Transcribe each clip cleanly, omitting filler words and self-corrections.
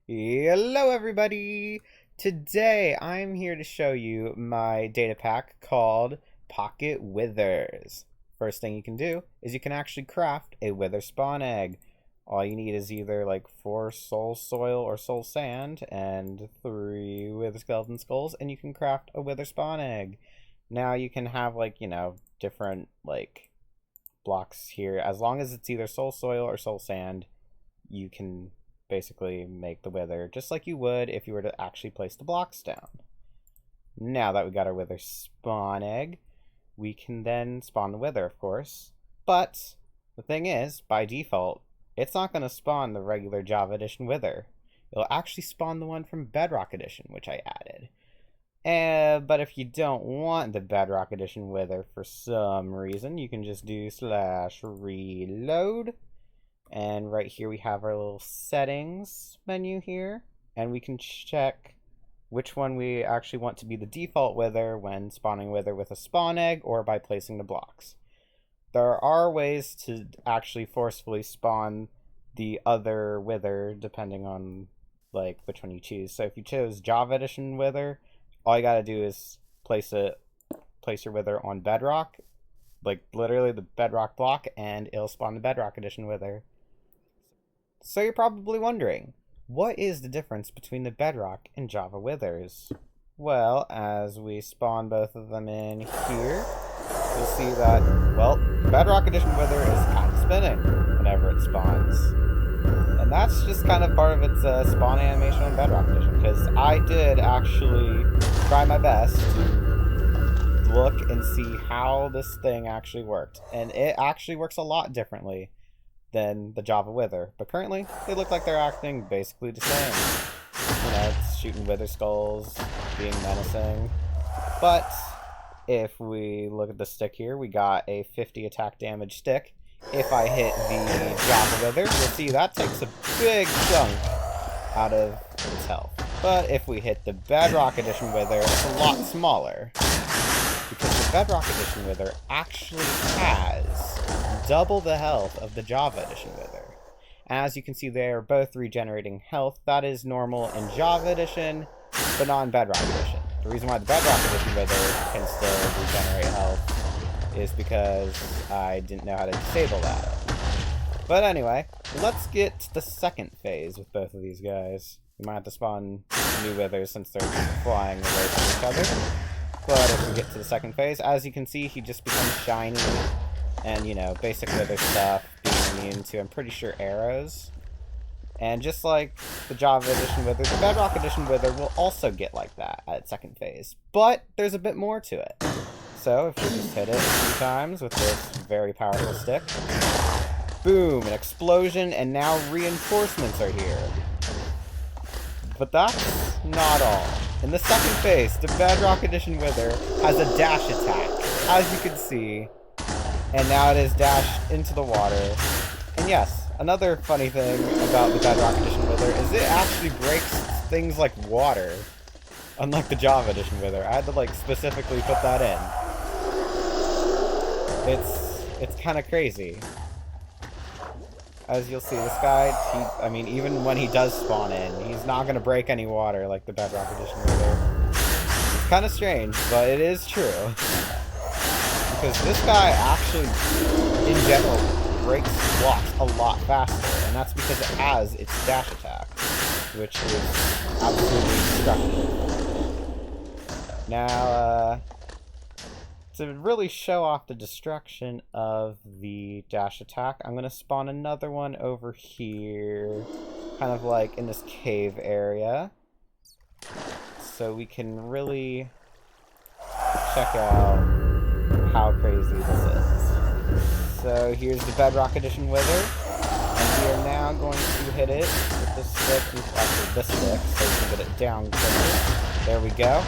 Hello everybody! Today I'm here to show you my data pack called Pocket Withers. First thing you can do is you can actually craft a wither spawn egg. All you need is either like 4 soul soil or soul sand and 3 wither skeleton skulls, and you can craft a wither spawn egg. Now you can have different blocks here. As long as it's either soul soil or soul sand, you can basically make the wither just like you would if you were to actually place the blocks down. Now that we got our wither spawn egg, we can then spawn the wither, of course. But the thing is, by default, it's not going to spawn the regular Java Edition wither. It'll actually spawn the one from Bedrock Edition, which I added. But if you don't want the Bedrock Edition wither for some reason, you can just do /reload. And right here we have our little settings menu here, and we can check which one we actually want to be the default wither when spawning wither with a spawn egg or by placing the blocks. There are ways to actually forcefully spawn the other wither depending on which one you choose. So if you chose Java Edition wither, all you gotta do is place your wither on bedrock, literally the bedrock block, and it'll spawn the Bedrock Edition wither. So you're probably wondering, what is the difference between the Bedrock and Java withers? Well, as we spawn both of them in here, you'll see that, well, the Bedrock Edition wither is kind of spinning whenever it spawns. And that's just kind of part of its spawn animation on Bedrock Edition, because I did actually try my best to look and see how this thing actually worked. And it actually works a lot differently than the Java wither, but currently they look like they're acting basically the same. It's shooting wither skulls, being menacing. But if we look at the stick here, we got a 50 attack damage stick. If I hit the Java wither, you'll see that takes a big chunk out of its health. But if we hit the Bedrock Edition wither, it's a lot smaller, because the Bedrock Edition wither actually has double the health of the Java Edition wither. As you can see, they are both regenerating health. That is normal in Java Edition, but not in Bedrock Edition. The reason why the Bedrock Edition wither can still regenerate health is because I didn't know how to disable that. But anyway, let's get to the second phase with both of these guys. We might have to spawn new withers since they're flying away from each other. But if we get to the second phase, as you can see, he just becomes shiny. And, basic wither stuff, being immune to, I'm pretty sure, arrows. And just like the Java Edition wither, the Bedrock Edition wither will also get like that at second phase. But there's a bit more to it. So if we just hit it a few times with this very powerful stick, boom, an explosion, and now reinforcements are here. But that's not all. In the second phase, the Bedrock Edition wither has a dash attack, as you can see. And now it is dashed into the water. And yes, another funny thing about the Bedrock Edition wither is it actually breaks things like water. Unlike the Java Edition wither. I had to specifically put that in. It's kind of crazy. As you'll see, this guy, even when he does spawn in, he's not going to break any water like the Bedrock Edition wither. It's kind of strange, but it is true. Because this guy actually, in general, breaks blocks a lot faster, and that's because it has its dash attack, which is absolutely destructive. Now, to really show off the destruction of the dash attack, I'm going to spawn another one over here, kind of in this cave area, so we can really check out how crazy this is. So here's the Bedrock Edition wither, and we are now going to hit it with this stick, actually this stick, so we can get it down quicker. There we go.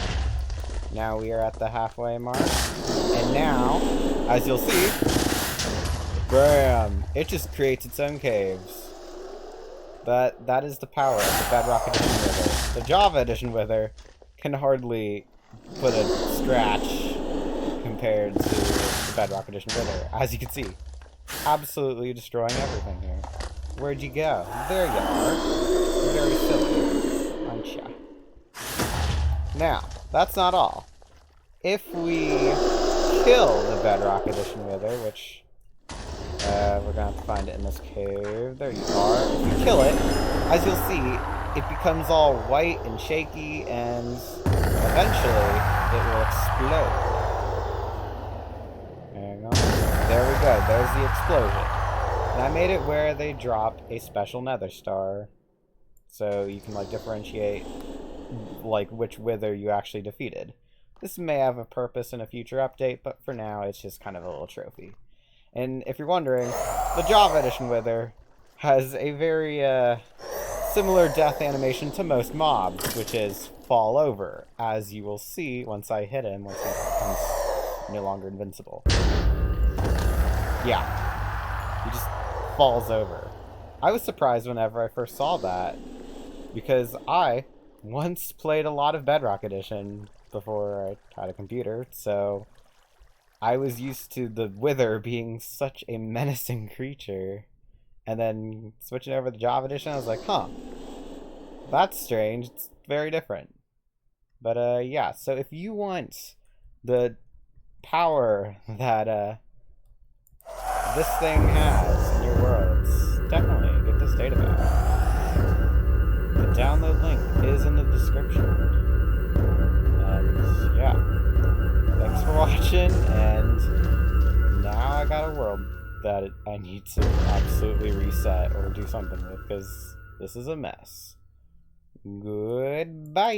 Now we are at the halfway mark, and now, as you'll see, bam, it just creates its own caves. But that is the power of the Bedrock Edition wither. The Java Edition wither can hardly put a scratch compared to the Bedrock Edition wither. As you can see, absolutely destroying everything here. Where'd you go? There you are. Very silly. Now, that's not all. If we kill the Bedrock Edition Wither, which we're gonna have to find it in this cave. There you are. If you kill it, as you'll see, it becomes all white and shaky, and eventually it will explode. There you go. There we go. There's the explosion. And I made it where they drop a special nether star, so you can like differentiate like which wither you actually defeated. This may have a purpose in a future update, but for now it's just kind of a little trophy. And if you're wondering, the Java Edition Wither has a very similar death animation to most mobs, which is fall over, as you will see once I hit him, once he becomes no longer invincible. Yeah, he just falls over. I was surprised whenever I first saw that, because I once played a lot of Bedrock Edition before I had a computer, so I was used to the Wither being such a menacing creature, and then switching over to Java Edition, I was like, huh, that's strange, it's very different. But yeah, so if you want the power that this thing has in your worlds, definitely get this data back. The download link is in the description. And yeah, thanks for watching, and now I got a world that I need to absolutely reset or do something with, because this is a mess. Goodbye!